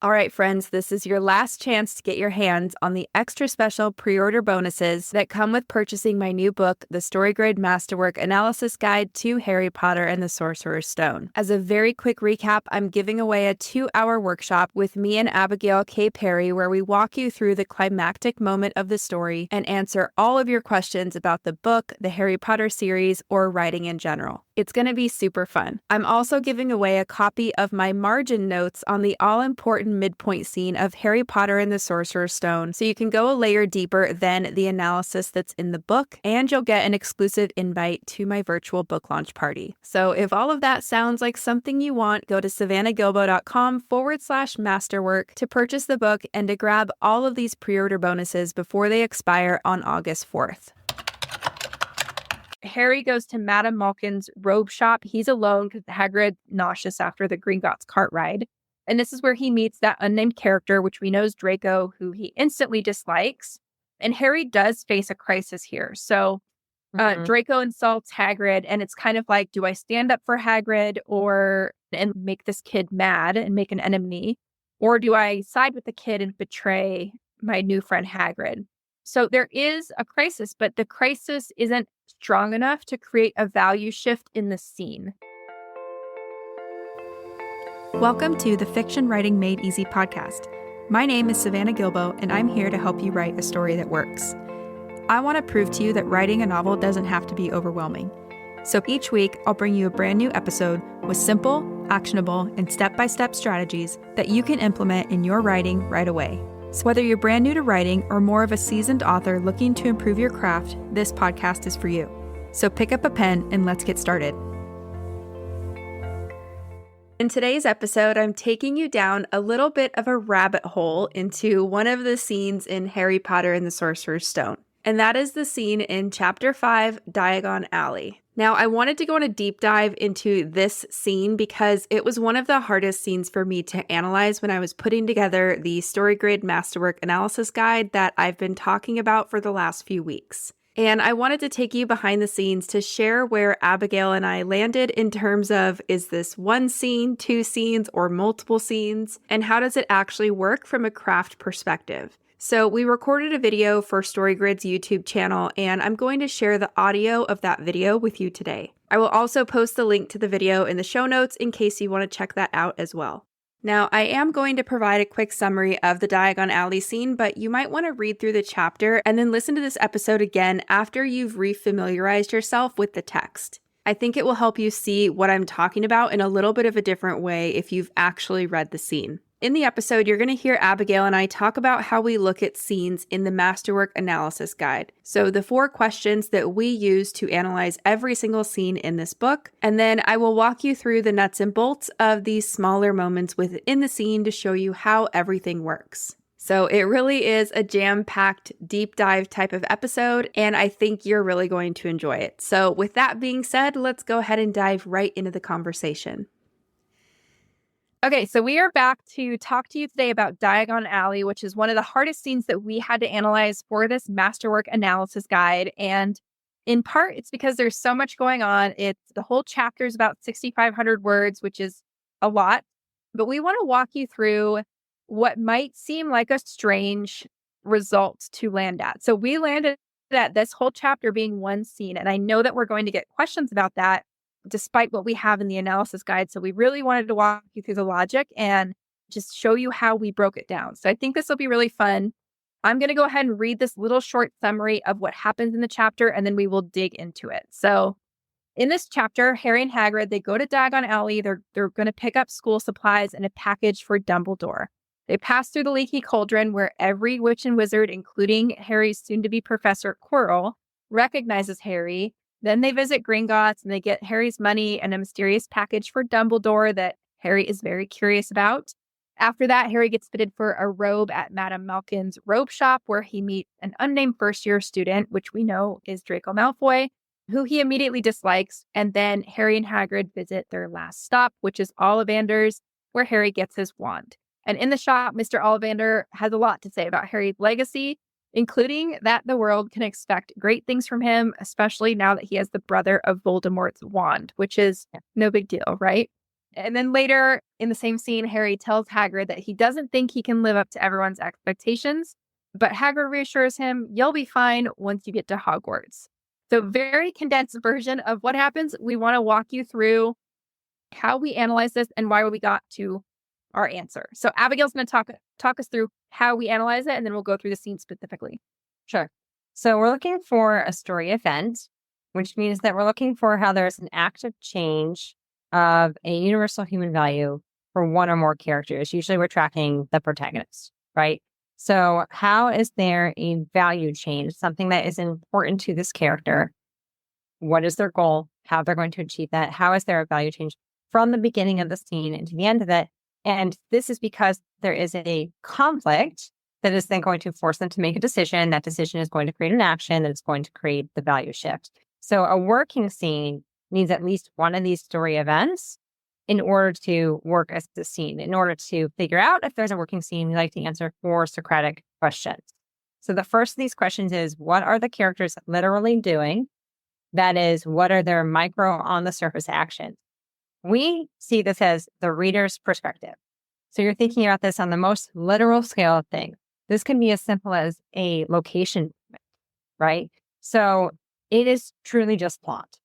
All right, friends, this is your last chance to get your hands on the extra special pre-order bonuses that come with purchasing my new book, The Story Grid Masterwork Analysis Guide to Harry Potter and the Sorcerer's Stone. As a very quick recap, I'm giving away a 2-hour workshop with me and Abigail K where we walk you through the climactic moment of the story and answer all of your questions about the book, the Harry Potter series, or writing in general. It's going to be super fun. I'm also giving away a copy of my margin notes on the all-important midpoint scene of Harry Potter and the Sorcerer's Stone, so you can go a layer deeper than the analysis that's in the book, and you'll get an exclusive invite to my virtual book launch party. So if all of that sounds like something you want, go to savannahgilbo.com/masterwork to purchase the book and to grab all of these pre-order bonuses before they expire on August 4th. Harry goes to Madame Malkin's robe shop. He's alone because Hagrid nauseous after the Gringotts cart ride. And this is where he meets that unnamed character, which we know is Draco, who he instantly dislikes. And Harry does face a crisis here. So Draco insults Hagrid, and it's kind of like, do I stand up for Hagrid and make this kid mad and make an enemy? Or do I side with the kid and betray my new friend Hagrid? So there is a crisis, but the crisis isn't strong enough to create a value shift in the scene. Welcome to the Fiction Writing Made Easy podcast. My name is Savannah Gilbo, and I'm here to help you write a story that works. I want to prove to you that writing a novel doesn't have to be overwhelming. So each week, I'll bring you a brand new episode with simple, actionable, and step-by-step strategies that you can implement in your writing right away. So whether you're brand new to writing or more of a seasoned author looking to improve your craft, this podcast is for you. So pick up a pen and let's get started. In today's episode, I'm taking you down a little bit of a rabbit hole into one of the scenes in Harry Potter and the Sorcerer's Stone. And that is the scene in Chapter 5, Diagon Alley. Now, I wanted to go on a deep dive into this scene because it was one of the hardest scenes for me to analyze when I was putting together the Story Grid Masterwork Analysis Guide that I've been talking about for the last few weeks. And I wanted to take you behind the scenes to share where Abigail and I landed in terms of, is this one scene, 2 scenes, or multiple scenes? And how does it actually work from a craft perspective? So we recorded a video for Story Grid's YouTube channel, and I'm going to share the audio of that video with you today. I will also post the link to the video in the show notes in case you want to check that out as well. Now, I am going to provide a quick summary of the Diagon Alley scene, but you might want to read through the chapter and then listen to this episode again after you've refamiliarized yourself with the text. I think it will help you see what I'm talking about in a little bit of a different way if you've actually read the scene. In the episode, you're going to hear Abigail and I talk about how we look at scenes in the Masterwork Analysis Guide. So the 4 questions that we use to analyze every single scene in this book. And then I will walk you through the nuts and bolts of these smaller moments within the scene to show you how everything works. So it really is a jam-packed, deep dive type of episode, and I think you're really going to enjoy it. So with that being said, let's go ahead and dive right into the conversation. Okay, so we are back to talk to you today about Diagon Alley, which is one of the hardest scenes that we had to analyze for this Masterwork Analysis Guide. And in part, it's because there's so much going on. The whole chapter is about 6,500 words, which is a lot. But we want to walk you through what might seem like a strange result to land at. So we landed at this whole chapter being one scene. And I know that we're going to get questions about that, despite what we have in the analysis guide. So we really wanted to walk you through the logic and just show you how we broke it down. So I think this will be really fun. I'm going to go ahead and read this little short summary of what happens in the chapter, and then we will dig into it. So in this chapter, Harry and Hagrid, they go to Diagon Alley. They're going to pick up school supplies and a package for Dumbledore. They pass through the Leaky Cauldron, where every witch and wizard, including Harry's soon-to-be Professor Quirrell, recognizes Harry. Then they visit Gringotts and they get Harry's money and a mysterious package for Dumbledore that Harry is very curious about. After that, Harry gets fitted for a robe at Madame Malkin's robe shop, where he meets an unnamed first-year student, which we know is Draco Malfoy, who he immediately dislikes. And then Harry and Hagrid visit their last stop, which is Ollivander's, where Harry gets his wand. And in the shop, Mr. Ollivander has a lot to say about Harry's legacy, including that the world can expect great things from him, especially now that he has the brother of Voldemort's wand, which is no big deal, right? And then later in the same scene, Harry tells Hagrid that he doesn't think he can live up to everyone's expectations, but Hagrid reassures him, you'll be fine once you get to Hogwarts. So very condensed version of what happens. We want to walk you through how we analyze this and why we got to our answer. So Abigail's going to talk us through how we analyze it, and then we'll go through the scene specifically. Sure. So we're looking for a story event, which means that we're looking for how there's an active change of a universal human value for one or more characters. Usually we're tracking the protagonist, right? So how is there a value change, something that is important to this character? What is their goal? How they're going to achieve that? How is there a value change from the beginning of the scene and to the end of it? And this is because there is a conflict that is then going to force them to make a decision. That decision is going to create an action that is going to create the value shift. So a working scene needs at least one of these story events in order to work as the scene. In order to figure out if there's a working scene, we like to answer 4 Socratic questions. So the first of these questions is, what are the characters literally doing? That is, what are their micro on the surface actions? We see this as the reader's perspective. So you're thinking about this on the most literal scale of things. This can be as simple as a location, right? So it is truly just plot.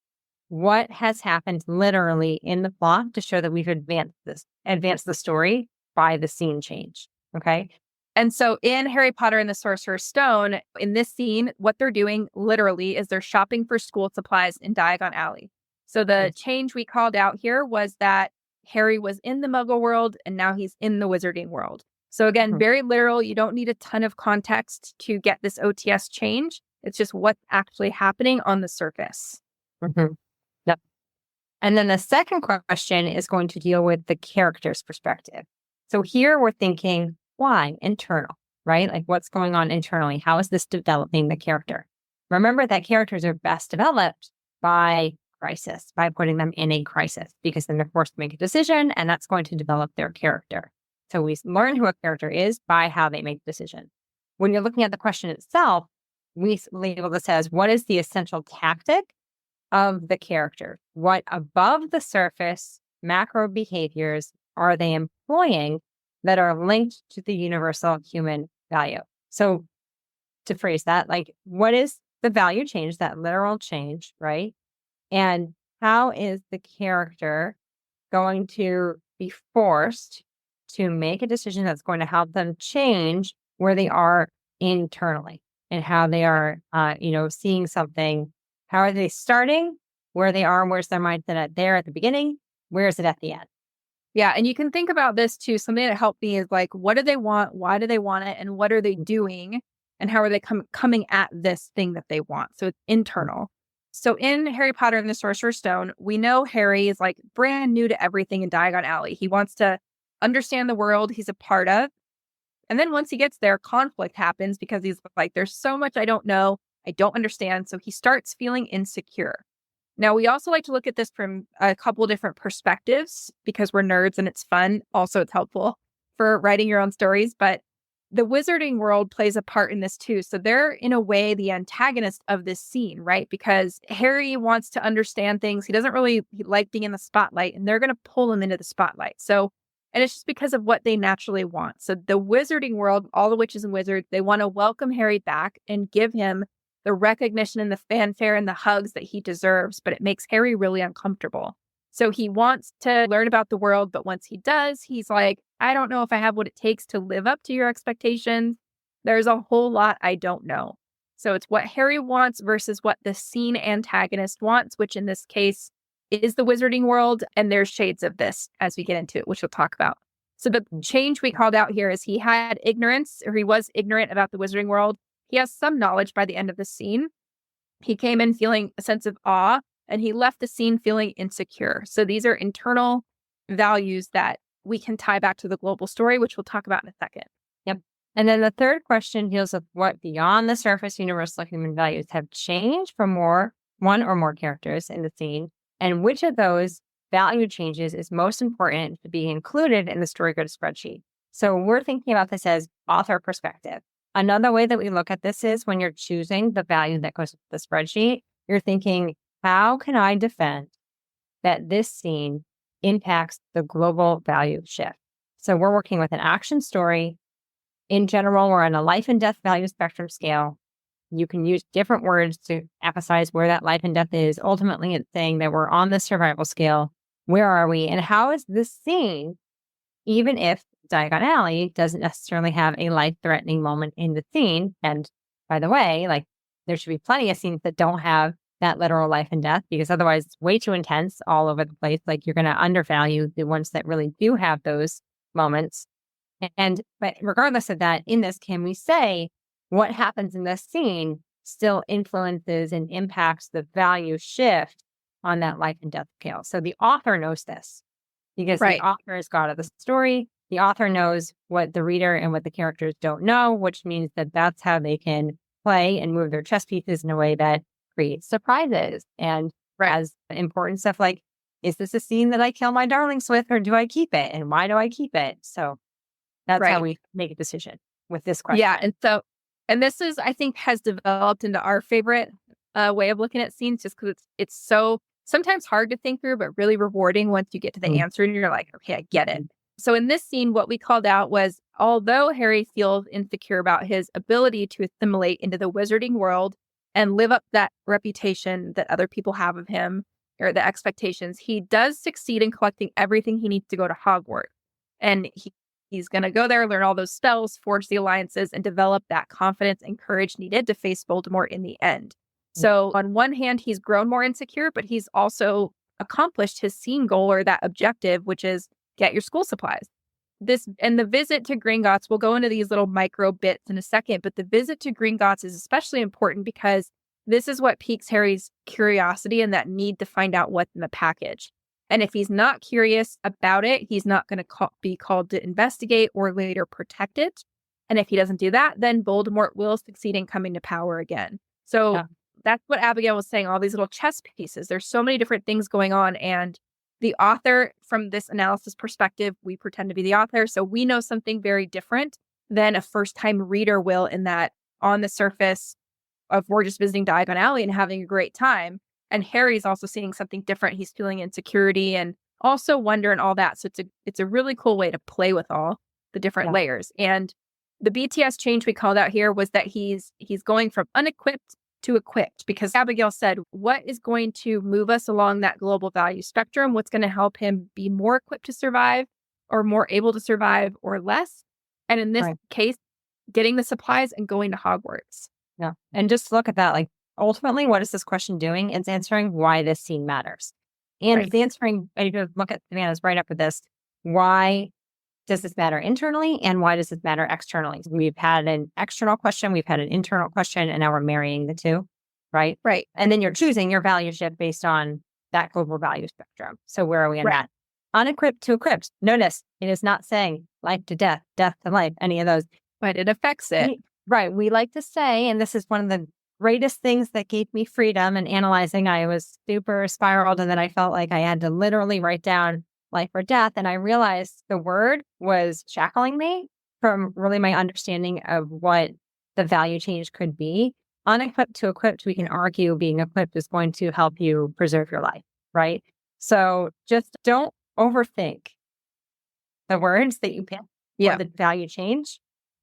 What has happened literally in the plot to show that we've advanced the story by the scene change, okay? And so in Harry Potter and the Sorcerer's Stone, in this scene, what they're doing literally is they're shopping for school supplies in Diagon Alley. So the change we called out here was that Harry was in the Muggle world and now he's in the Wizarding world. So again, very literal. You don't need a ton of context to get this OTS change. It's just what's actually happening on the surface. Yep. And then the second question is going to deal with the character's perspective. So here we're thinking, why? Internal, right? Like what's going on internally? How is this developing the character? Remember that characters are best developed by crisis, by putting them in a crisis, because then they're forced to make a decision and that's going to develop their character. So we learn who a character is by how they make a decision. When you're looking at the question itself, we label this as, what is the essential tactic of the character? What above the surface macro behaviors are they employing that are linked to the universal human value? So to phrase that, like, what is the value change, that literal change, right? And how is the character going to be forced to make a decision that's going to help them change where they are internally and how they are, seeing something? How are they starting? Where they are? Where's their mindset at there at the beginning? Where is it at the end? Yeah. And you can think about this too. Something that helped me is like, what do they want? Why do they want it? And what are they doing? And how are they coming at this thing that they want? So it's internal. So in Harry Potter and the Sorcerer's Stone, we know Harry is like brand new to everything in Diagon Alley. He wants to understand the world he's a part of. And then once he gets there, conflict happens because he's like, there's so much I don't know. I don't understand. So he starts feeling insecure. Now, we also like to look at this from a couple different perspectives because we're nerds and it's fun. Also, it's helpful for writing your own stories. But the Wizarding world plays a part in this too. So they're, in a way, the antagonist of this scene, right? Because Harry wants to understand things. He doesn't really like being in the spotlight, and they're going to pull him into the spotlight. So, and it's just because of what they naturally want. So the Wizarding world, all the witches and wizards, they want to welcome Harry back and give him the recognition and the fanfare and the hugs that he deserves, but it makes Harry really uncomfortable. So he wants to learn about the world, but once he does, he's like, I don't know if I have what it takes to live up to your expectations. There's a whole lot I don't know. So it's what Harry wants versus what the scene antagonist wants, which in this case is the Wizarding world. And there's shades of this as we get into it, which we'll talk about. So the change we called out here is he had ignorance, or he was ignorant about the Wizarding world. He has some knowledge by the end of the scene. He came in feeling a sense of awe, and he left the scene feeling insecure. So these are internal values that we can tie back to the global story, which we'll talk about in a second. Yep. And then the third question deals with what beyond the surface universal human values have changed for one or more characters in the scene, and which of those value changes is most important to be included in the Story Grid spreadsheet. So we're thinking about this as author perspective. Another way that we look at this is when you're choosing the value that goes with the spreadsheet, you're thinking, how can I defend that this scene impacts the global value shift. So we're working with an action story. In general, we're on a life and death value spectrum scale. You can use different words to emphasize where that life and death is. Ultimately, it's saying that we're on the survival scale. Where are we? And how is this scene, even if Diagon Alley doesn't necessarily have a life-threatening moment in the scene? And by the way, like, there should be plenty of scenes that don't have that literal life and death, because otherwise it's way too intense all over the place. Like, you're going to undervalue the ones that really do have those moments. But regardless of that, in this, can we say what happens in this scene still influences and impacts the value shift on that life and death scale? So the author knows this, because the author is God of the story. The author knows what the reader and what the characters don't know, which means that that's how they can play and move their chess pieces in a way that creates surprises and has important stuff like, is this a scene that I kill my darlings with, or do I keep it? And why do I keep it? So that's how we make a decision with this question. Yeah. And this is, I think, has developed into our favorite way of looking at scenes, just because it's so sometimes hard to think through, but really rewarding once you get to the answer and you're like, okay, I get it. So in this scene, what we called out was, although Harry feels insecure about his ability to assimilate into the wizarding world and live up that reputation that other people have of him, or the expectations, he does succeed in collecting everything he needs to go to Hogwarts. And he's going to go there, learn all those spells, forge the alliances, and develop that confidence and courage needed to face Voldemort in the end. So on one hand, he's grown more insecure, but he's also accomplished his scene goal, or that objective, which is get your school supplies. And the visit to Gringotts, we'll go into these little micro bits in a second, but the visit to Gringotts is especially important because this is what piques Harry's curiosity and that need to find out what's in the package. And if he's not curious about it, he's not going to be called to investigate or later protect it. And if he doesn't do that, then Voldemort will succeed in coming to power again. So that's what Abigail was saying, all these little chess pieces. There's so many different things going on. And the author, from this analysis perspective, we pretend to be the author. So we know something very different than a first-time reader will, in that on the surface of we're just visiting Diagon Alley and having a great time. And Harry's also seeing something different. He's feeling insecurity and also wonder and all that. So it's a really cool way to play with all the different layers. And the BTS change we called out here was that he's going from unequipped to equipped, because Abigail said, what is going to move us along that global value spectrum? What's going to help him be more equipped to survive, or more able to survive, or less? And in this case, getting the supplies and going to Hogwarts. Yeah. And just look at that. Like, ultimately, what is this question doing? It's answering why this scene matters. And it's answering, you can look at Savannah's right up with this. Why does this matter internally, and why does this matter externally? We've had an external question, we've had an internal question, and now we're marrying the two, right? Right. And then you're choosing your value shift based on that global value spectrum. So where are we in that? Unequipped to equipped. Notice it is not saying life to death, death to life, any of those. But it affects it. We like to say, and this is one of the greatest things that gave me freedom in analyzing. I was super spiraled, and then I felt like I had to literally write down life or death. And I realized the word was shackling me from really my understanding of what the value change could be. Unequipped to equipped, we can argue being equipped is going to help you preserve your life, right? So just don't overthink the words that you pick for the value change.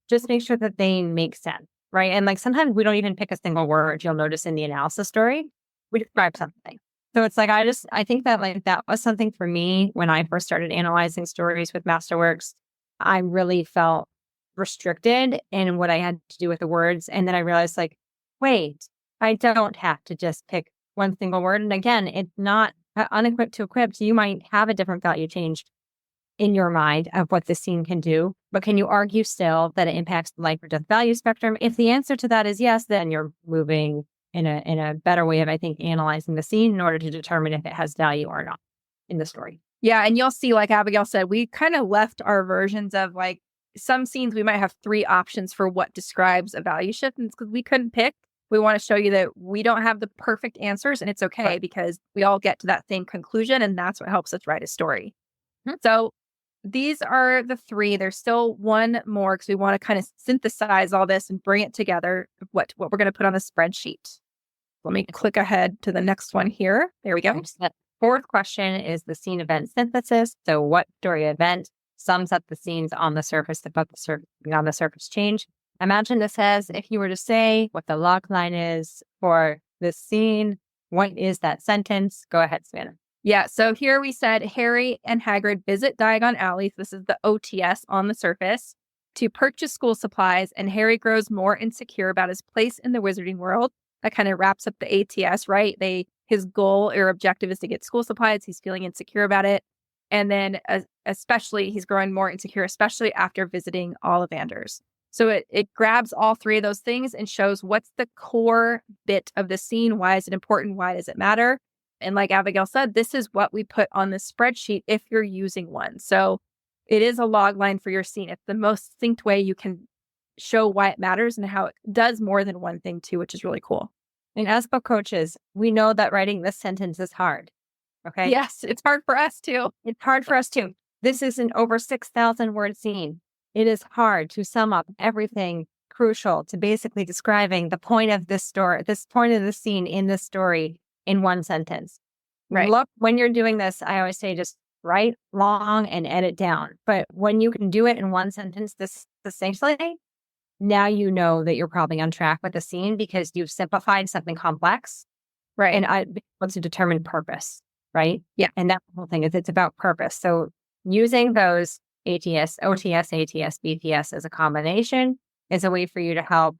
Just make sure that they make sense, right? And like, sometimes we don't even pick a single word. You'll notice in the analysis story, we describe something. So it's like, I think that like that was something for me when I first started analyzing stories with Masterworks. I really felt restricted in what I had to do with the words. And then I realized, like, wait, I don't have to just pick one single word. And again, it's not unequipped to equipped. You might have a different value change in your mind of what the scene can do, but can you argue still that it impacts the life or death value spectrum? If the answer to that is yes, then you're moving in a better way of, I think, analyzing the scene in order to determine if it has value or not in the story. Yeah. And you'll see, like Abigail said, we kind of left our versions of, like, some scenes we might have 3 options for what describes a value shift. And it's because we couldn't pick. We want to show you that we don't have the perfect answers, and it's okay because we all get to that same conclusion, and that's what helps us write a story. So these are the 3. There's still one more because we want to kind of synthesize all this and bring it together, what we're going to put on the spreadsheet. Let me click ahead to the next one here. There we go. fourth question is the scene event synthesis. So what story event sums up the scenes on the surface above the surface, beyond the surface change? Imagine this as if you were to say what the log line is for this scene. What is that sentence? Go ahead, Savannah. Yeah, so here we said Harry and Hagrid visit Diagon Alley. This is the OTS on the surface to purchase school supplies, and Harry grows more insecure about his place in the wizarding world. That kind of wraps up the ATS, right? His goal or objective is to get school supplies. He's feeling insecure about it. And then especially he's growing more insecure, especially after visiting Ollivanders. So it grabs all three of those things and shows what's the core bit of the scene. Why is it important? Why does it matter? And like Abigail said, this is what we put on the spreadsheet if you're using one. So it is a log line for your scene. It's the most succinct way you can show why it matters and how it does more than one thing too, which is really cool. And as book coaches, we know that writing this sentence is hard. Okay. Yes, it's hard for us too. It's hard for us too. This is an over 6,000 word scene. It is hard to sum up everything crucial to basically describing the point of this story, this point of the scene in this story in one sentence. Right. Look, when you're doing this, I always say just write long and edit down. But when you can do it in one sentence this succinctly, now you know that you're probably on track with the scene because you've simplified something complex. Right. And I've been able to determine purpose, right? Yeah. And that whole thing is it's about purpose. So using those ATS, OTS, ATS, BTS as a combination is a way for you to help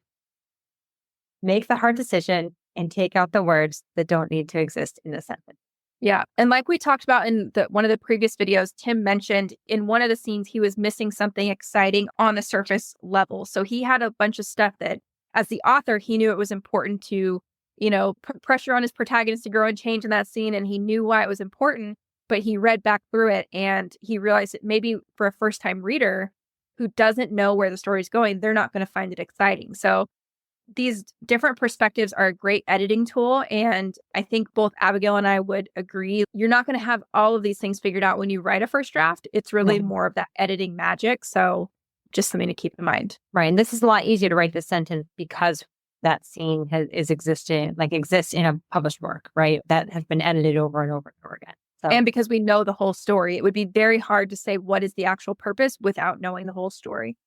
make the hard decision and take out the words that don't need to exist in the sentence. Yeah. And like we talked about in one of the previous videos, Tim mentioned in one of the scenes, he was missing something exciting on the surface level. So he had a bunch of stuff that as the author, he knew it was important to, put pressure on his protagonist to grow and change in that scene. And he knew why it was important, but he read back through it and he realized that maybe for a first time reader who doesn't know where the story's going, they're not going to find it exciting. So these different perspectives are a great editing tool. And I think both Abigail and I would agree. You're not going to have all of these things figured out when you write a first draft. It's really more of that editing magic. So just something to keep in mind. Right. And this is a lot easier to write this sentence because that scene exists in a published work, right? That has been edited over and over and over again. So. And because we know the whole story, it would be very hard to say what is the actual purpose without knowing the whole story.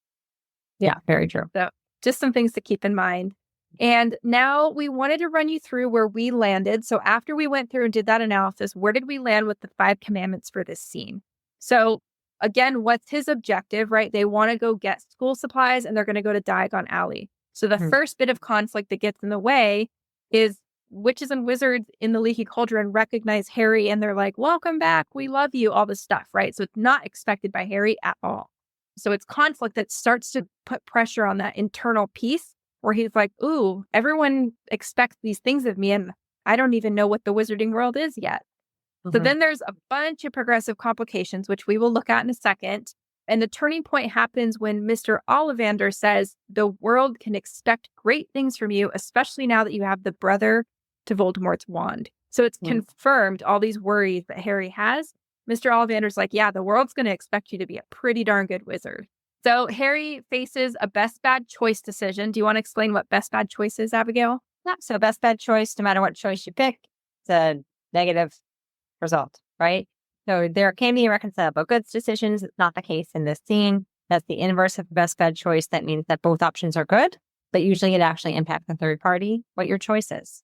Yeah, very true. So just some things to keep in mind. And now we wanted to run you through where we landed. So after we went through and did that analysis, where did we land with the 5 commandments for this scene? So again, what's his objective, right? They want to go get school supplies and they're going to go to Diagon Alley. So the first bit of conflict that gets in the way is witches and wizards in the Leaky Cauldron recognize Harry and they're like, welcome back. We love you, all this stuff, right? So it's not expected by Harry at all. So it's conflict that starts to put pressure on that internal piece where he's like, ooh, everyone expects these things of me and I don't even know what the wizarding world is yet. So then there's a bunch of progressive complications, which we will look at in a second. And the turning point happens when Mr. Ollivander says the world can expect great things from you, especially now that you have the brother to Voldemort's wand. So it's confirmed all these worries that Harry has. Mr. Ollivander's like, yeah, the world's going to expect you to be a pretty darn good wizard. So Harry faces a best bad choice decision. Do you want to explain what best bad choice is, Abigail? Yeah. So best bad choice, no matter what choice you pick, it's a negative result, right? So there can be irreconcilable goods decisions. It's not the case in this scene. That's the inverse of best bad choice. That means that both options are good, but usually it actually impacts the third party, what your choice is.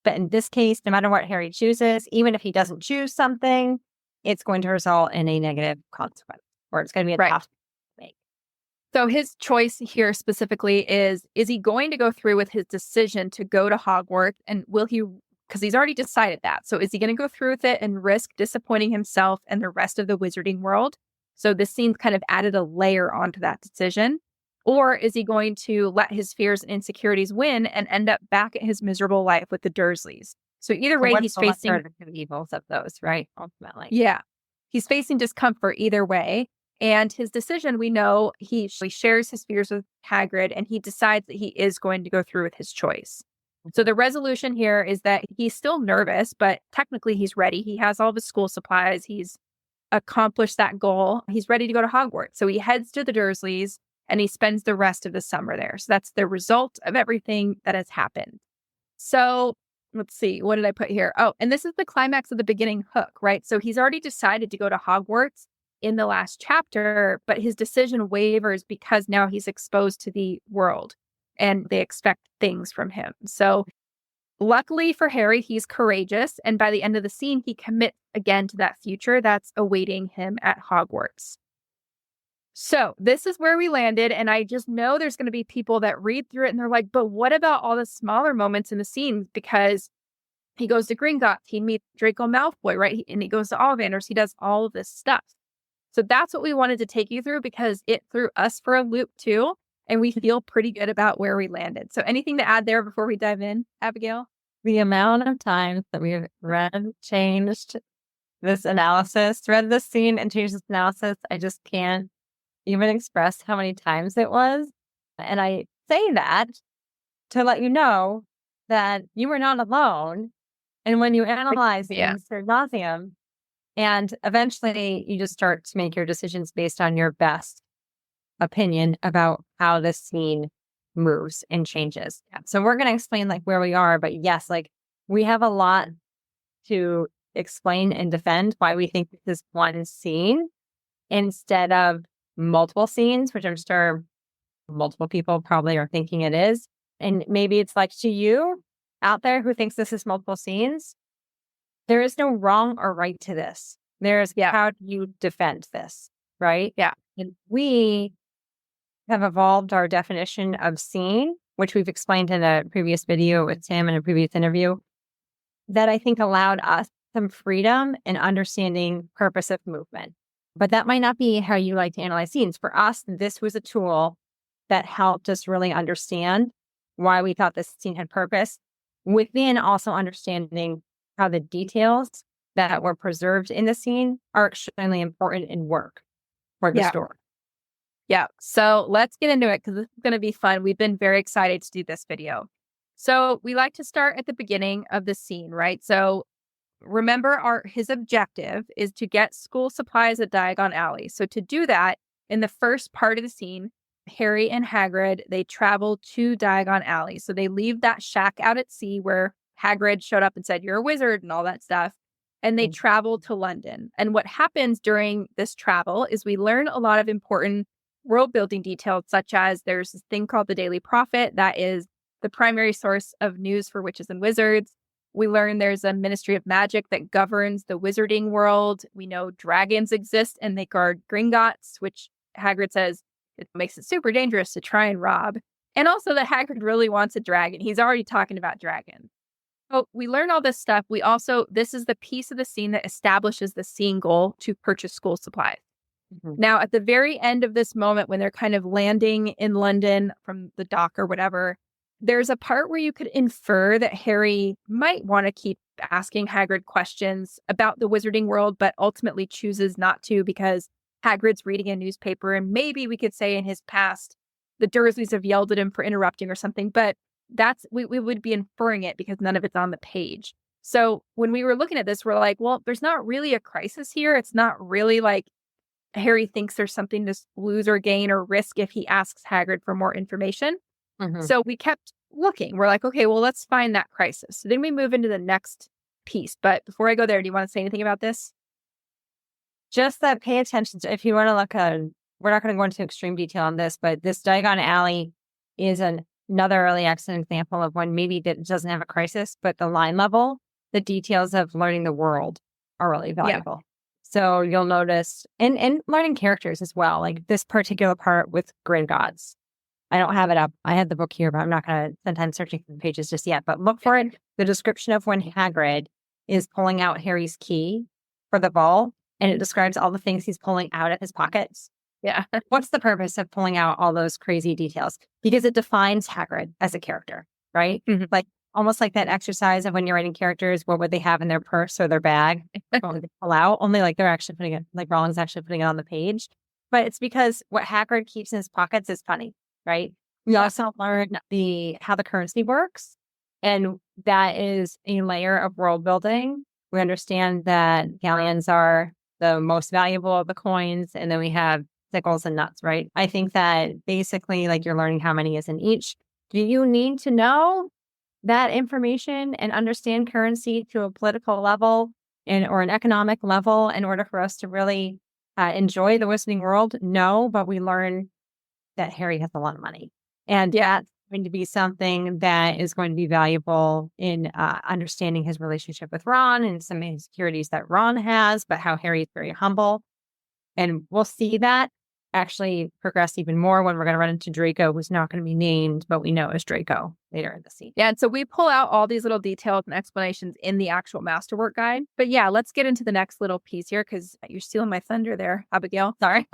But in this case, no matter what Harry chooses, even if he doesn't choose something, it's going to result in a negative consequence, or it's going to be a tough to make. So his choice here specifically is he going to go through with his decision to go to Hogwarts? And will he, because he's already decided that. So is he going to go through with it and risk disappointing himself and the rest of the wizarding world? So this scene's kind of added a layer onto that decision. Or is he going to let his fears and insecurities win and end up back at his miserable life with the Dursleys? So either way, he's facing the evils of those, right? Ultimately. Yeah. He's facing discomfort either way. And his decision, we know he shares his fears with Hagrid and he decides that he is going to go through with his choice. So the resolution here is that he's still nervous, but technically he's ready. He has all of his school supplies. He's accomplished that goal. He's ready to go to Hogwarts. So he heads to the Dursleys and he spends the rest of the summer there. So that's the result of everything that has happened. So let's see, what did I put here? Oh, and this is the climax of the beginning hook, right? So he's already decided to go to Hogwarts in the last chapter, but his decision wavers because now he's exposed to the world and they expect things from him. So luckily for Harry, he's courageous. And by the end of the scene, he commits again to that future that's awaiting him at Hogwarts. So this is where we landed. And I just know there's going to be people that read through it and they're like, but what about all the smaller moments in the scene? Because he goes to Gringotts, he meets Draco Malfoy, right? And he goes to Ollivanders, he does all of this stuff. So that's what we wanted to take you through because it threw us for a loop too. And we feel pretty good about where we landed. So anything to add there before we dive in, Abigail? The amount of times that we've read, changed this analysis, read this scene and changed this analysis, I just can't even express how many times it was. And I say that to let you know that you are not alone. And when you analyze things ad nauseum, and eventually you just start to make your decisions based on your best opinion about how this scene moves and changes. Yeah. So we're going to explain like where we are, but yes, like we have a lot to explain and defend why we think this is one scene instead of multiple scenes, which I'm sure multiple people probably are thinking it is. And maybe it's like to you out there who thinks this is multiple scenes, there is no wrong or right to this. There's how do you defend this, right? Yeah. And we have evolved our definition of scene, which we've explained in a previous video with Tim in a previous interview, that I think allowed us some freedom in understanding purpose of movement. But that might not be how you like to analyze scenes. For us, this was a tool that helped us really understand why we thought this scene had purpose, within also understanding how the details that were preserved in the scene are extremely important in work for the story. Yeah. So let's get into it because this is going to be fun. We've been very excited to do this video. So we like to start at the beginning of the scene, right? So remember his objective is to get school supplies at Diagon Alley. So to do that, in the first part of the scene, Harry and Hagrid, they travel to Diagon Alley. So they leave that shack out at sea where Hagrid showed up and said, "You're a wizard," and all that stuff. And they travel to London. And what happens during this travel is we learn a lot of important world building details, such as there's this thing called the Daily Prophet that is the primary source of news for witches and wizards. We learn there's a Ministry of Magic that governs the wizarding world. We know dragons exist and they guard Gringotts, which Hagrid says it makes it super dangerous to try and rob. And also that Hagrid really wants a dragon. He's already talking about dragons. So we learn all this stuff. This is the piece of the scene that establishes the scene goal to purchase school supplies. Now, at the very end of this moment, when they're kind of landing in London from the dock or whatever, there's a part where you could infer that Harry might want to keep asking Hagrid questions about the wizarding world, but ultimately chooses not to because Hagrid's reading a newspaper. And maybe we could say in his past, the Dursleys have yelled at him for interrupting or something, but we would be inferring it because none of it's on the page. So when we were looking at this, we're like, well, there's not really a crisis here. It's not really like Harry thinks there's something to lose or gain or risk if he asks Hagrid for more information. So we kept looking. We're like, okay, well, let's find that crisis. So then we move into the next piece. But before I go there, do you want to say anything about this? Just that pay attention to, if you want to look at, we're not going to go into extreme detail on this, but this Diagon Alley is another really excellent example of when maybe it doesn't have a crisis, but the line level, the details of learning the world are really valuable. So you'll notice, and learning characters as well, like this particular part with Gringotts. I don't have it up. I had the book here, but I'm not going to spend time searching for the pages just yet. But look for it. The description of when Hagrid is pulling out Harry's key for the ball, and it describes all the things he's pulling out of his pockets. Yeah. What's the purpose of pulling out all those crazy details? Because it defines Hagrid as a character, right? Like almost like that exercise of when you're writing characters, what would they have in their purse or their bag? They pull out, only like they're actually putting it, like Rowling's actually putting it on the page. But it's because what Hagrid keeps in his pockets is funny, right? We also learn how the currency works. And that is a layer of world building. We understand that galleons are the most valuable of the coins. And then we have sickles and nuts, right? I think that basically like you're learning how many is in each. Do you need to know? that information and understand currency to a political level or an economic level in order for us to really enjoy the Wizarding World? No, but we learn that Harry has a lot of money. And that's going to be something that is going to be valuable in understanding his relationship with Ron and some insecurities that Ron has, but how Harry is very humble. And we'll see that actually progress even more when we're going to run into Draco, who's not going to be named, but we know is Draco later in the scene. Yeah, and so we pull out all these little details and explanations in the actual masterwork guide. But yeah, let's get into the next little piece here because you're stealing my thunder there, Abigail. Sorry.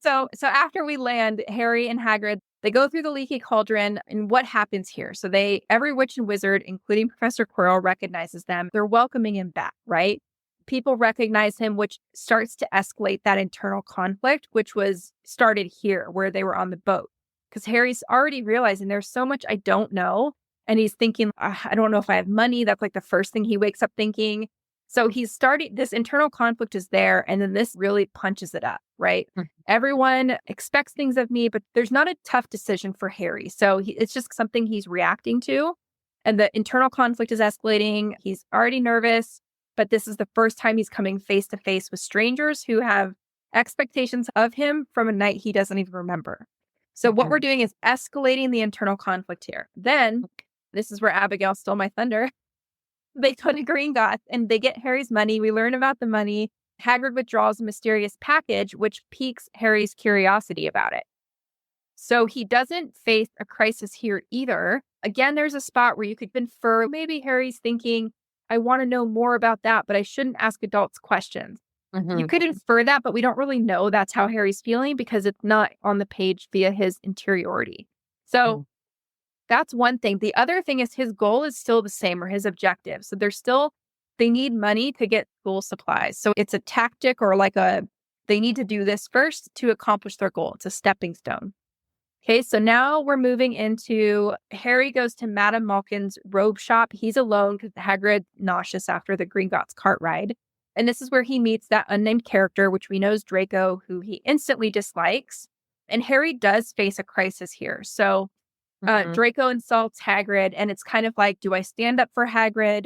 So after we land, Harry and Hagrid, they go through the leaky cauldron, and what happens here? So every witch and wizard, including Professor Quirrell, recognizes them. They're welcoming him back, right? People recognize him, which starts to escalate that internal conflict, which was started here where they were on the boat. Because Harry's already realizing there's so much I don't know. And he's thinking, I don't know if I have money. That's like the first thing he wakes up thinking. So he's starting, this internal conflict is there. And then this really punches it up, right? Mm-hmm. Everyone expects things of me, but there's not a tough decision for Harry. So it's just something he's reacting to. And the internal conflict is escalating. He's already nervous. But this is the first time he's coming face to face with strangers who have expectations of him from a night he doesn't even remember. So what we're doing is escalating the internal conflict here. Then, this is where Abigail stole my thunder. They go to Gringotts and they get Harry's money. We learn about the money. Hagrid withdraws a mysterious package, which piques Harry's curiosity about it. So he doesn't face a crisis here either. Again, there's a spot where you could infer maybe Harry's thinking, I want to know more about that, but I shouldn't ask adults questions. Mm-hmm. You could infer that, but we don't really know that's how Harry's feeling because it's not on the page via his interiority. So that's one thing. The other thing is his goal is still the same, or his objective. So they need money to get school supplies. So it's a tactic, or they need to do this first to accomplish their goal. It's a stepping stone. Okay, so now we're moving into Harry goes to Madame Malkin's robe shop. He's alone because Hagrid's nauseous after the Gringotts cart ride. And this is where he meets that unnamed character, which we know is Draco, who he instantly dislikes. And Harry does face a crisis here. So Draco insults Hagrid, and it's kind of like, do I stand up for Hagrid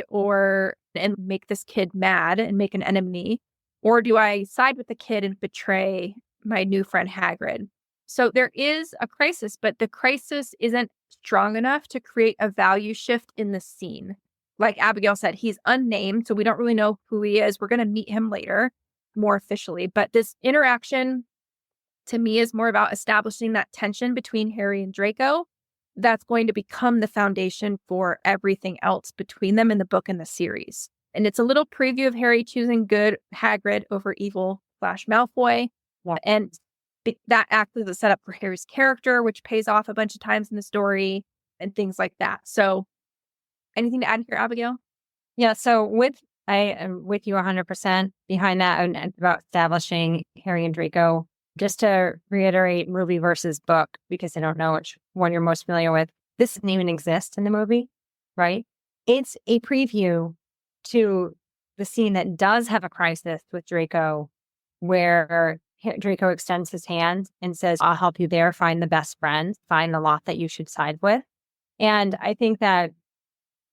and make this kid mad and make an enemy? Or do I side with the kid and betray my new friend Hagrid? So there is a crisis, but the crisis isn't strong enough to create a value shift in the scene. Like Abigail said, he's unnamed, so we don't really know who he is. We're going to meet him later, more officially. But this interaction, to me, is more about establishing that tension between Harry and Draco. That's going to become the foundation for everything else between them in the book and the series. And it's a little preview of Harry choosing good Hagrid over evil Malfoy. Yeah. And that acts as a setup for Harry's character, which pays off a bunch of times in the story and things like that. So anything to add here, Abigail? Yeah, so I am with you 100% behind that and about establishing Harry and Draco. Just to reiterate movie versus book, because I don't know which one you're most familiar with. This didn't even exist in the movie, right? It's a preview to the scene that does have a crisis with Draco, where Draco extends his hand and says, I'll help you there, find the best friend, find the lot that you should side with. And I think that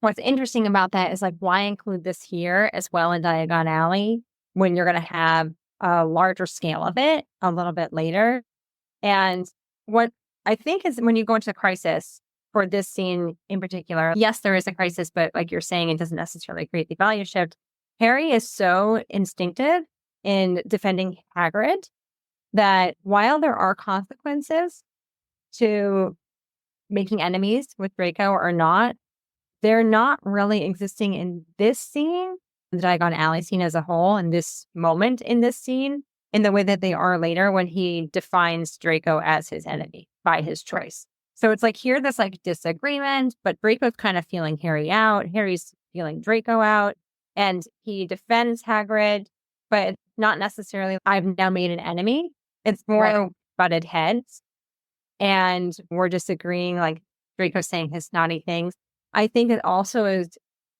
what's interesting about that is why include this here as well in Diagon Alley when you're going to have a larger scale of it a little bit later. And what I think is when you go into the crisis for this scene in particular, yes, there is a crisis, but like you're saying, it doesn't necessarily create the value shift. Harry is so instinctive in defending Hagrid that while there are consequences to making enemies with Draco or not, they're not really existing in this scene, the Diagon Alley scene as a whole, in this moment in this scene, in the way that they are later when he defines Draco as his enemy by his choice. So it's here, this disagreement, but Draco's kind of feeling Harry out. Harry's feeling Draco out, and he defends Hagrid, but not necessarily, I've now made an enemy. It's more butted heads. And we're disagreeing, Draco's saying his snotty things. I think it also is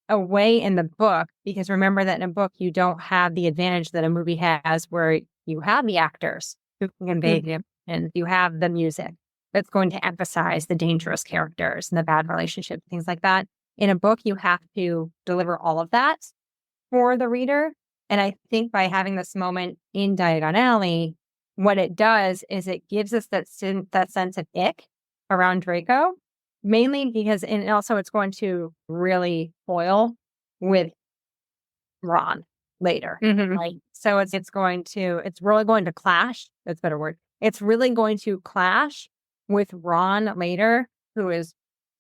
a way in the book, because remember that in a book, you don't have the advantage that a movie has where you have the actors who can convey them, and you have the music that's going to emphasize the dangerous characters and the bad relationships, things like that. in a book, you have to deliver all of that for the reader. And I think by having this moment in Diagon Alley, what it does is it gives us that sense of ick around Draco, mainly because, and also it's going to really foil with Ron later, right? So it's really going to clash. That's a better word. It's really going to clash with Ron later, who is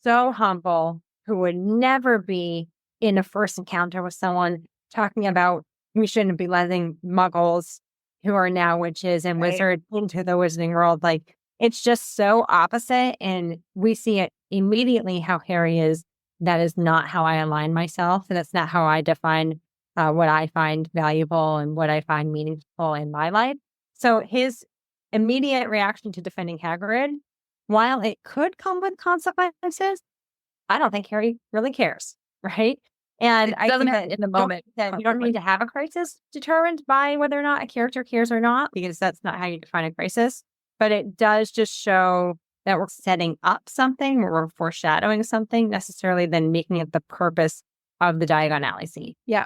so humble, who would never be in a first encounter with someone talking about we shouldn't be letting muggles who are now witches and wizards into the wizarding world. Like, it's just so opposite. And we see it immediately how Harry is. That is not how I align myself. And that's not how I define what I find valuable and what I find meaningful in my life. So his immediate reaction to defending Hagrid, while it could come with consequences, I don't think Harry really cares, right? And I think that in the moment that you don't need to have a crisis determined by whether or not a character cares or not, because that's not how you define a crisis. But it does just show that we're setting up something, or we're foreshadowing something necessarily than making it the purpose of the Diagon Alley scene. Yeah.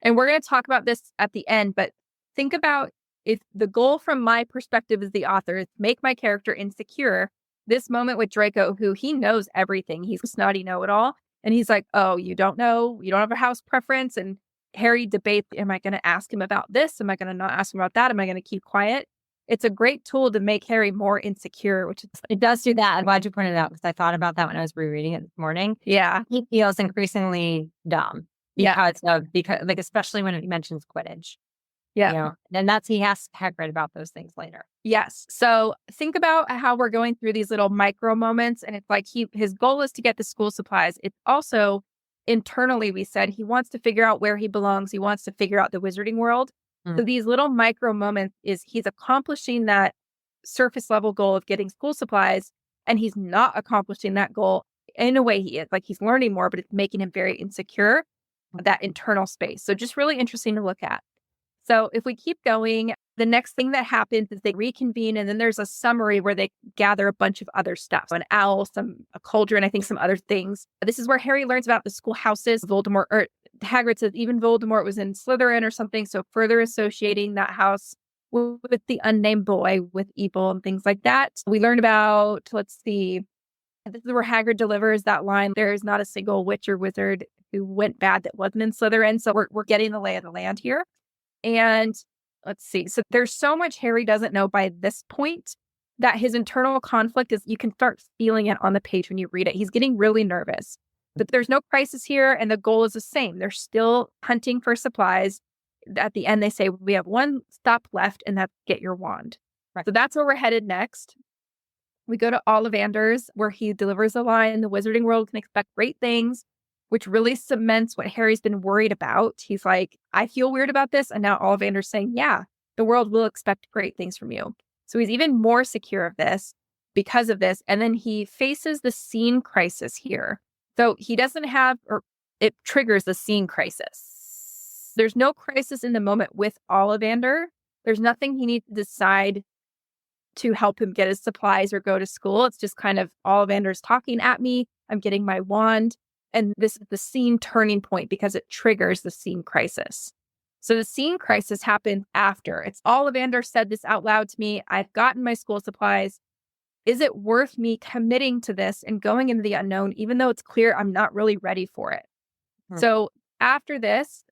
And we're going to talk about this at the end, but think about if the goal from my perspective as the author is make my character insecure. This moment with Draco, who he knows everything, he's a snotty know-it-all. And he's like, oh, you don't know, you don't have a house preference. And Harry debates, am I going to ask him about this? Am I going to not ask him about that? Am I going to keep quiet? It's a great tool to make Harry more insecure, which is, it does do that. I'm glad you pointed it out because I thought about that when I was rereading it this morning. Yeah. He feels increasingly dumb because like, especially when it mentions Quidditch. Yeah. You know, and he has Hagrid about those things later. Yes. So think about how we're going through these little micro moments. And it's like his goal is to get the school supplies. It's also internally, we said he wants to figure out where he belongs. He wants to figure out the wizarding world. So these little micro moments is he's accomplishing that surface level goal of getting school supplies. And he's not accomplishing that goal in a way he is. Like, he's learning more, but it's making him very insecure, that internal space. So just really interesting to look at. So if we keep going, the next thing that happens is they reconvene, and then there's a summary where they gather a bunch of other stuff. So an owl, a cauldron, I think some other things. This is where Harry learns about the schoolhouses. Voldemort, or Hagrid says even Voldemort was in Slytherin or something. So further associating that house with the unnamed boy, with evil and things like that. We learn about, let's see, this is where Hagrid delivers that line, there is not a single witch or wizard who went bad that wasn't in Slytherin. So we're getting the lay of the land here. And let's see. So there's so much Harry doesn't know by this point that his internal conflict is, you can start feeling it on the page when you read it. He's getting really nervous. But there's no crisis here, and the goal is the same. They're still hunting for supplies. At the end, they say, we have one stop left, and that's get your wand. Right. So that's where we're headed next. We go to Ollivander's, where he delivers a line, the wizarding world can expect great things, which really cements what Harry's been worried about. He's like, I feel weird about this. And now Ollivander's saying, yeah, the world will expect great things from you. So he's even more secure of this because of this. And then he faces the scene crisis here. So he doesn't have, or it triggers the scene crisis. There's no crisis in the moment with Ollivander. There's nothing he needs to decide to help him get his supplies or go to school. It's just kind of Ollivander's talking at me. I'm getting my wand. And this is the scene turning point because it triggers the scene crisis. So the scene crisis happened after. It's Ollivander said this out loud to me. I've gotten my school supplies. Is it worth me committing to this and going into the unknown, even though it's clear I'm not really ready for it? So after this,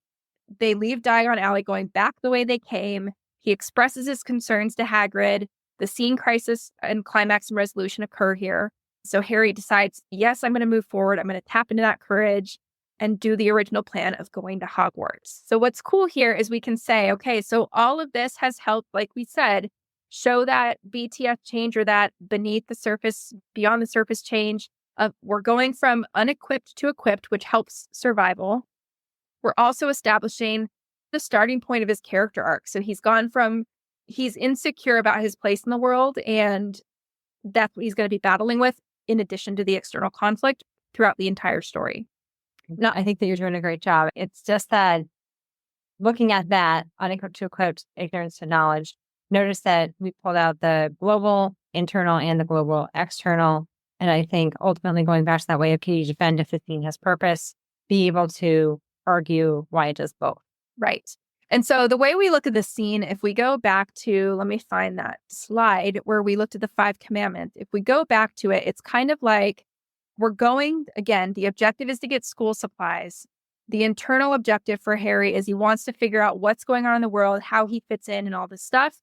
they leave Diagon Alley going back the way they came. He expresses his concerns to Hagrid. The scene crisis and climax and resolution occur here. So Harry decides, yes, I'm going to move forward. I'm going to tap into that courage and do the original plan of going to Hogwarts. So what's cool here is we can say, okay, so all of this has helped, like we said, show that BTS change, or that beneath the surface, beyond the surface change of we're going from unequipped to equipped, which helps survival. We're also establishing the starting point of his character arc. So he's gone from, he's insecure about his place in the world, and that's what he's going to be battling with, in addition to the external conflict throughout the entire story. No, I think that you're doing a great job. It's just that looking at that, unequipped to equipped, ignorance to knowledge, notice that we pulled out the global internal and the global external. And I think ultimately going back to that way of can you defend if the scene has purpose, be able to argue why it does both. Right. And so the way we look at the scene, if we go back to, let me find that slide where we looked at the 5 commandments. If we go back to it, it's kind of like we're going, again, the objective is to get school supplies. The internal objective for Harry is he wants to figure out what's going on in the world, how he fits in and all this stuff.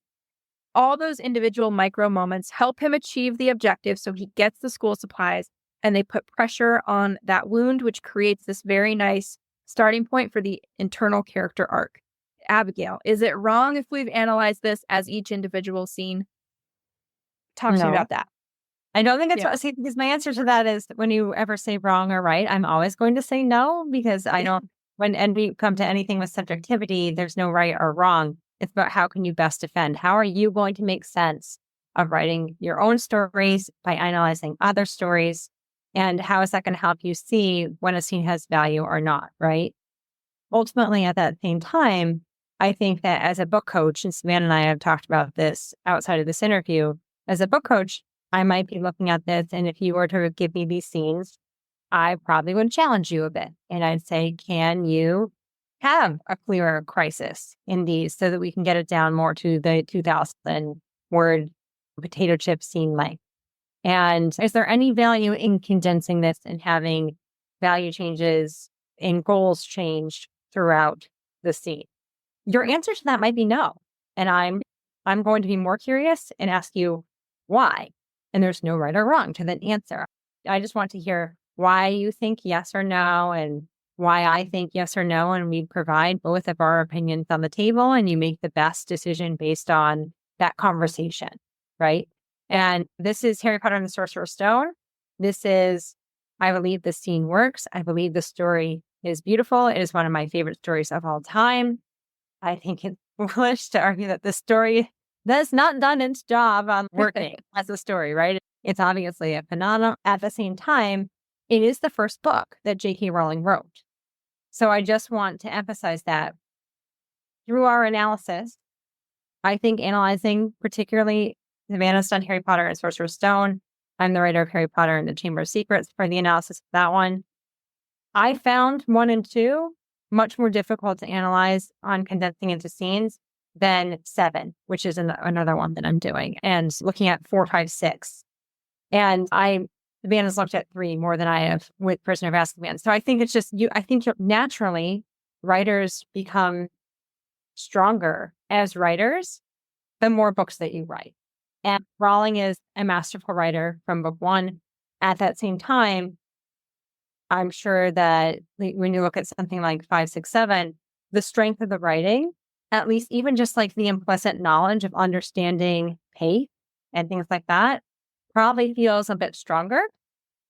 All those individual micro moments help him achieve the objective so he gets the school supplies, and they put pressure on that wound, which creates this very nice starting point for the internal character arc. Abigail, is it wrong if we've analyzed this as each individual scene? Talk to me about that. I don't think it's see, because my answer to that is when you ever say wrong or right, I'm always going to say no, because I don't, and we come to anything with subjectivity, there's no right or wrong. It's about how can you best defend? How are you going to make sense of writing your own stories by analyzing other stories? And how is that going to help you see when a scene has value or not, right? Ultimately, at that same time, I think that as a book coach, and Savannah and I have talked about this outside of this interview, as a book coach, I might be looking at this, and if you were to give me these scenes, I probably would challenge you a bit. And I'd say, can you have a clearer crisis in these so that we can get it down more to the 2,000 word potato chip scene length? And is there any value in condensing this and having value changes and goals changed throughout the scene? Your answer to that might be no. And I'm going to be more curious and ask you why. And there's no right or wrong to that answer. I just want to hear why you think yes or no, and why I think yes or no. And we provide both of our opinions on the table, and you make the best decision based on that conversation, right? And this is Harry Potter and the Sorcerer's Stone. This is, I believe the scene works. I believe the story is beautiful. It is one of my favorite stories of all time. I think it's foolish to argue that the story has not done its job on working as a story, right? It's obviously a phenomenon. At the same time, it is the first book that J.K. Rowling wrote. So I just want to emphasize that through our analysis, I think analyzing particularly Savannah's done Harry Potter and Sorcerer's Stone. I'm the writer of Harry Potter and the Chamber of Secrets for the analysis of that one. I found 1 and 2 much more difficult to analyze on condensing into scenes than 7, which is another one that I'm doing, and looking at 4, 5, 6. And Savannah's looked at 3 more than I have with Prisoner of Azkaban. So I think it's just I think naturally writers become stronger as writers the more books that you write. And Rowling is a masterful writer from book 1. At that same time, I'm sure that when you look at something like 5, 6, 7, the strength of the writing, at least even just like the implicit knowledge of understanding pace and things like that, probably feels a bit stronger.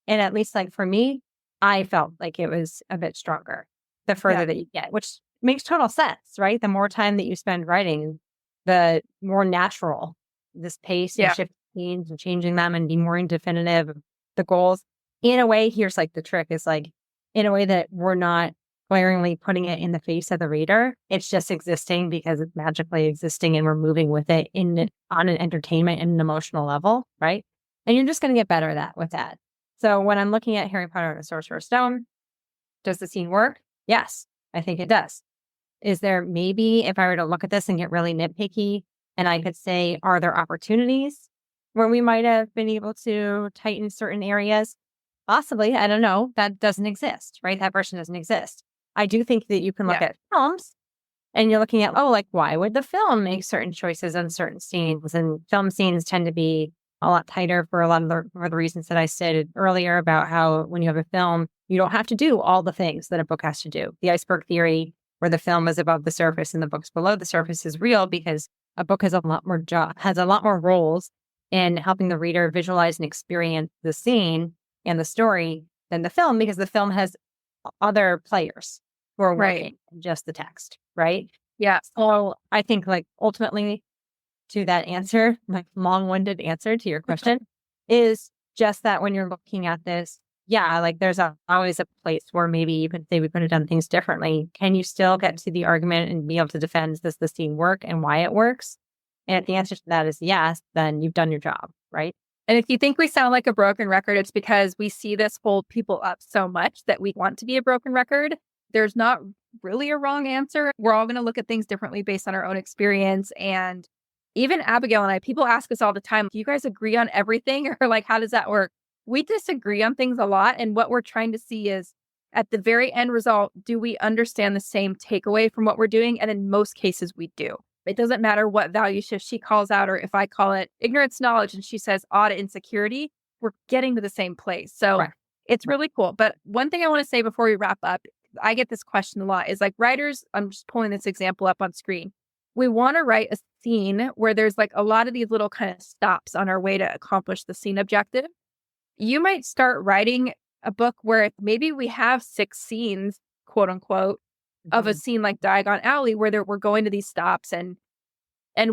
And at least like for me, I felt like it was a bit stronger the further that you get, which makes total sense, right? The more time that you spend writing, the more natural this pace and shift scenes and changing them and be more definitive of the goals. In a way, here's like the trick is like, in a way that we're not glaringly putting it in the face of the reader. It's just existing because it's magically existing and we're moving with it on an entertainment and an emotional level, right? And you're just going to get better at that with that. So when I'm looking at Harry Potter and the Sorcerer's Stone, does the scene work? Yes, I think it does. Is there maybe, if I were to look at this and get really nitpicky, and I could say, are there opportunities where we might have been able to tighten certain areas? Possibly. I don't know. That doesn't exist, right? That version doesn't exist. I do think that you can look at films and you're looking at, why would the film make certain choices on certain scenes? And film scenes tend to be a lot tighter for a lot of the reasons that I stated earlier about how when you have a film, you don't have to do all the things that a book has to do. The iceberg theory, where the film is above the surface and the book's below the surface, is real because a book has a lot more roles in helping the reader visualize and experience the scene and the story than the film, because the film has other players who are working just the text, right? Yeah. So I think ultimately to that answer, my long-winded answer to your question is just that when you're looking at this, there's always a place where maybe you could say we could have done things differently. Can you still get to the argument and be able to defend does the scene work and why it works? And if the answer to that is yes, then you've done your job, right? And if you think we sound like a broken record, it's because we see this hold people up so much that we want to be a broken record. There's not really a wrong answer. We're all going to look at things differently based on our own experience. And even Abigail and I, people ask us all the time, do you guys agree on everything? Or like, how does that work? We disagree on things a lot. And what we're trying to see is at the very end result, do we understand the same takeaway from what we're doing? And in most cases, we do. It doesn't matter what value shift she calls out, or if I call it ignorance knowledge and she says audit insecurity, we're getting to the same place. So It's really cool. But one thing I want to say before we wrap up, I get this question a lot, is like writers, I'm just pulling this example up on screen. We want to write a scene where there's like a lot of these little kind of stops on our way to accomplish the scene objective. You might start writing a book where maybe we have 6 scenes, quote unquote, of a scene like Diagon Alley where we're going to these stops and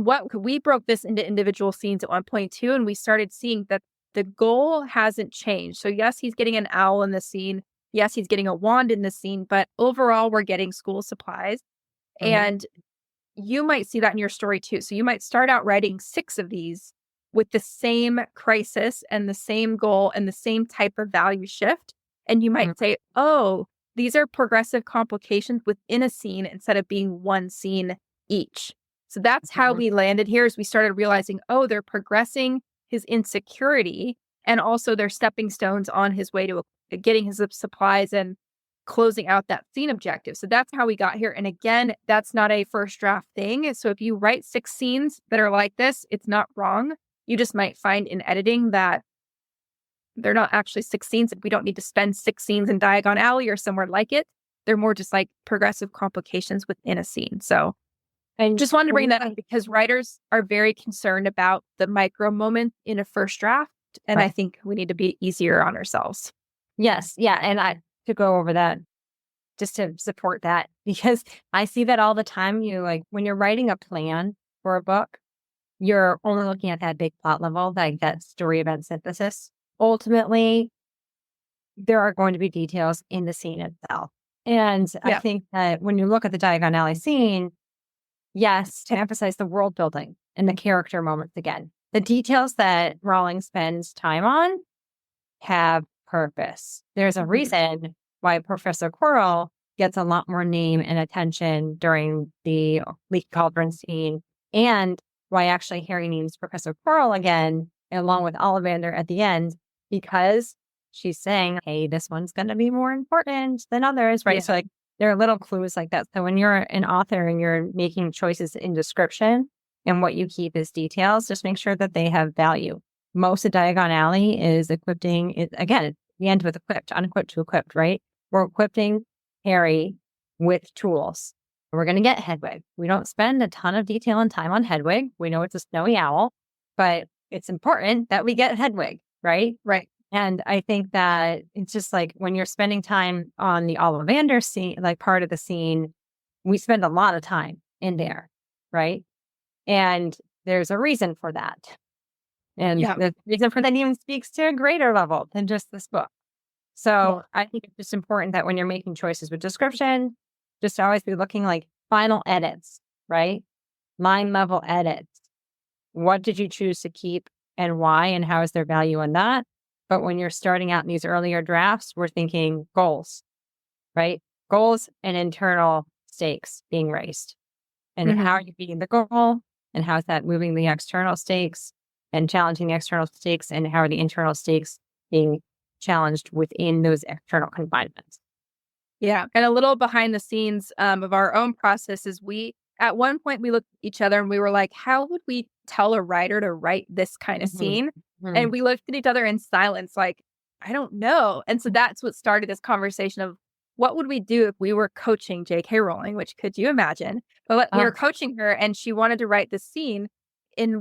what we broke this into individual scenes at one point too, and we started seeing that the goal hasn't changed. So yes, he's getting an owl in the scene. Yes, he's getting a wand in the scene, but overall we're getting school supplies. And you might see that in your story too. So you might start out writing 6 of these with the same crisis and the same goal and the same type of value shift. And you might say, oh, these are progressive complications within a scene instead of being one scene each. So that's how we landed here, is we started realizing, oh, they're progressing his insecurity and also they're stepping stones on his way to getting his supplies and closing out that scene objective. So that's how we got here. And again, that's not a first draft thing. So if you write 6 scenes that are like this, it's not wrong. You just might find in editing that they're not actually 6 scenes. We don't need to spend 6 scenes in Diagon Alley or somewhere like it. They're more just like progressive complications within a scene. So and just wanted to bring that up because writers are very concerned about the micro moment in a first draft. And I think we need to be easier on ourselves. Yes. Yeah. And I to go over that just to support that, because I see that all the time. You like when you're writing a plan for a book, you're only looking at that big plot level, like that story event synthesis. Ultimately, there are going to be details in the scene itself. And I think that when you look at the Diagon Alley scene, yes, to emphasize the world building and the character moments again, the details that Rowling spends time on have purpose. There's a reason why Professor Quirrell gets a lot more name and attention during the Leaky Cauldron scene, and why actually Harry names Professor Quirrell again, along with Ollivander at the end, because she's saying, hey, this one's going to be more important than others, right? So like there are little clues like that. So when you're an author and you're making choices in description and what you keep as details, just make sure that they have value. Most of Diagon Alley is equipping, again, we end with equipped, unequipped to equipped, right? We're equipping Harry with tools. We're going to get Hedwig. We don't spend a ton of detail and time on Hedwig. We know it's a snowy owl, but it's important that we get Hedwig, right? Right. And I think that it's just like when you're spending time on the Ollivander scene, like part of the scene, we spend a lot of time in there, right? And there's a reason for that. And the reason for that even speaks to a greater level than just this book. So I think it's just important that when you're making choices with description, just always be looking like final edits, right? Line level edits. What did you choose to keep and why, and how is there value in that? But when you're starting out in these earlier drafts, we're thinking goals, right? Goals and internal stakes being raised. And how are you beating the goal? And how is that moving the external stakes and challenging the external stakes? And how are the internal stakes being challenged within those external confinements? Yeah. And a little behind the scenes of our own process is at one point we looked at each other and we were like, how would we tell a writer to write this kind of scene? And we looked at each other in silence, like, I don't know. And so that's what started this conversation of what would we do if we were coaching J.K. Rowling, which could you imagine? But we were coaching her and she wanted to write this scene. And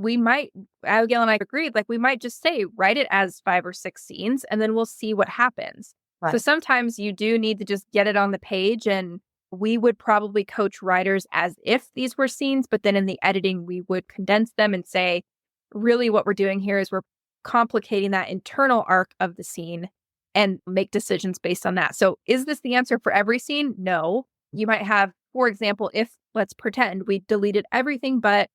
Abigail and I agreed, like we might just say, write it as 5 or 6 scenes and then we'll see what happens. Right. So sometimes you do need to just get it on the page, and we would probably coach writers as if these were scenes, but then in the editing, we would condense them and say, really what we're doing here is we're complicating that internal arc of the scene and make decisions based on that. So is this the answer for every scene? No. You might have, for example, if let's pretend we deleted everything but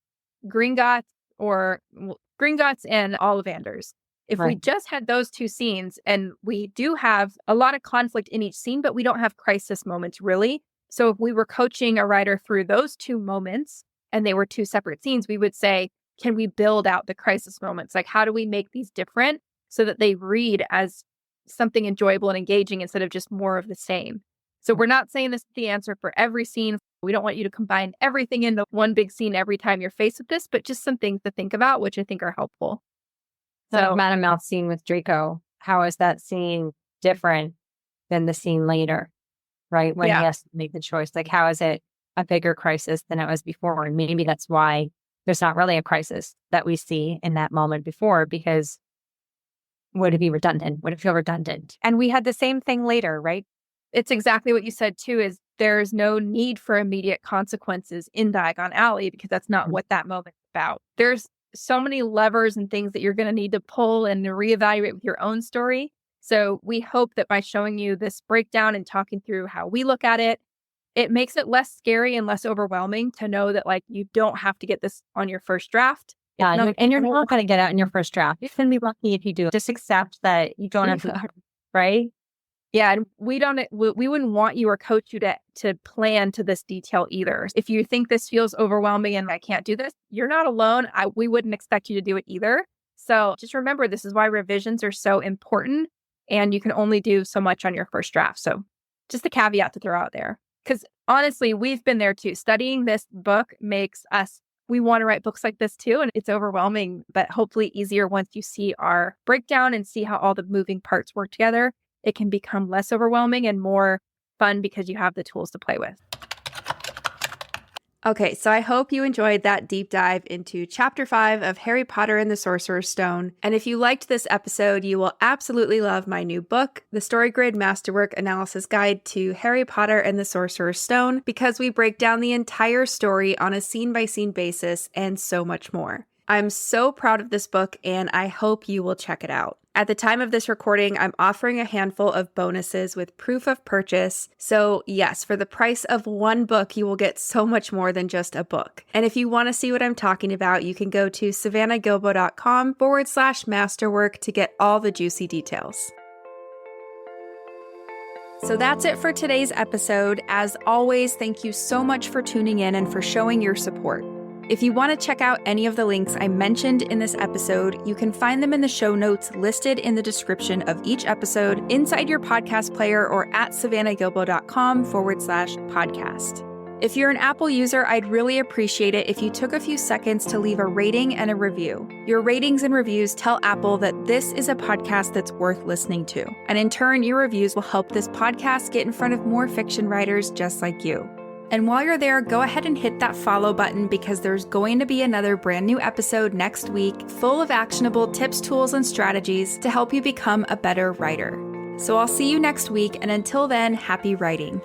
Gringotts and Ollivanders, If we just had those two scenes, and we do have a lot of conflict in each scene, but we don't have crisis moments really. So if we were coaching a writer through those two moments and they were two separate scenes, we would say, can we build out the crisis moments? Like, how do we make these different so that they read as something enjoyable and engaging instead of just more of the same? So we're not saying this is the answer for every scene. We don't want you to combine everything into one big scene every time you're faced with this, but just some things to think about, which I think are helpful. So Madam Mouth scene with Draco, how is that scene different than the scene later, right? When he has to make the choice, like how is it a bigger crisis than it was before? And maybe that's why there's not really a crisis that we see in that moment before, because would it be redundant? Would it feel redundant? And we had the same thing later, right? It's exactly what you said too, is there's no need for immediate consequences in Diagon Alley because that's not what that moment's about. There's so many levers and things that you're going to need to pull and reevaluate with your own story. So we hope that by showing you this breakdown and talking through how we look at it, it makes it less scary and less overwhelming to know that like you don't have to get this on your first draft. Yeah, and you're not going to get out in your first draft. You're going to be lucky if you do. Just accept that you don't have to, right? Yeah, and we wouldn't want you or coach you to plan to this detail either. If you think this feels overwhelming and I can't do this, you're not alone. We wouldn't expect you to do it either. So just remember, this is why revisions are so important, and you can only do so much on your first draft. So just a caveat to throw out there. Because honestly, we've been there too. Studying this book makes us, we want to write books like this too. And it's overwhelming, but hopefully easier once you see our breakdown and see how all the moving parts work together. It can become less overwhelming and more fun because you have the tools to play with. Okay, so I hope you enjoyed that deep dive into Chapter 5 of Harry Potter and the Sorcerer's Stone. And if you liked this episode, you will absolutely love my new book, The Story Grid Masterwork Analysis Guide to Harry Potter and the Sorcerer's Stone, because we break down the entire story on a scene-by-scene basis and so much more. I'm so proud of this book, and I hope you will check it out. At the time of this recording, I'm offering a handful of bonuses with proof of purchase. So yes, for the price of one book, you will get so much more than just a book. And if you want to see what I'm talking about, you can go to savannahgilbo.com/masterwork to get all the juicy details. So that's it for today's episode. As always, thank you so much for tuning in and for showing your support. If you want to check out any of the links I mentioned in this episode, you can find them in the show notes listed in the description of each episode, inside your podcast player, or at savannahgilbo.com/podcast. If you're an Apple user, I'd really appreciate it if you took a few seconds to leave a rating and a review. Your ratings and reviews tell Apple that this is a podcast that's worth listening to. And in turn, your reviews will help this podcast get in front of more fiction writers just like you. And while you're there, go ahead and hit that follow button because there's going to be another brand new episode next week full of actionable tips, tools, and strategies to help you become a better writer. So I'll see you next week, and until then, happy writing.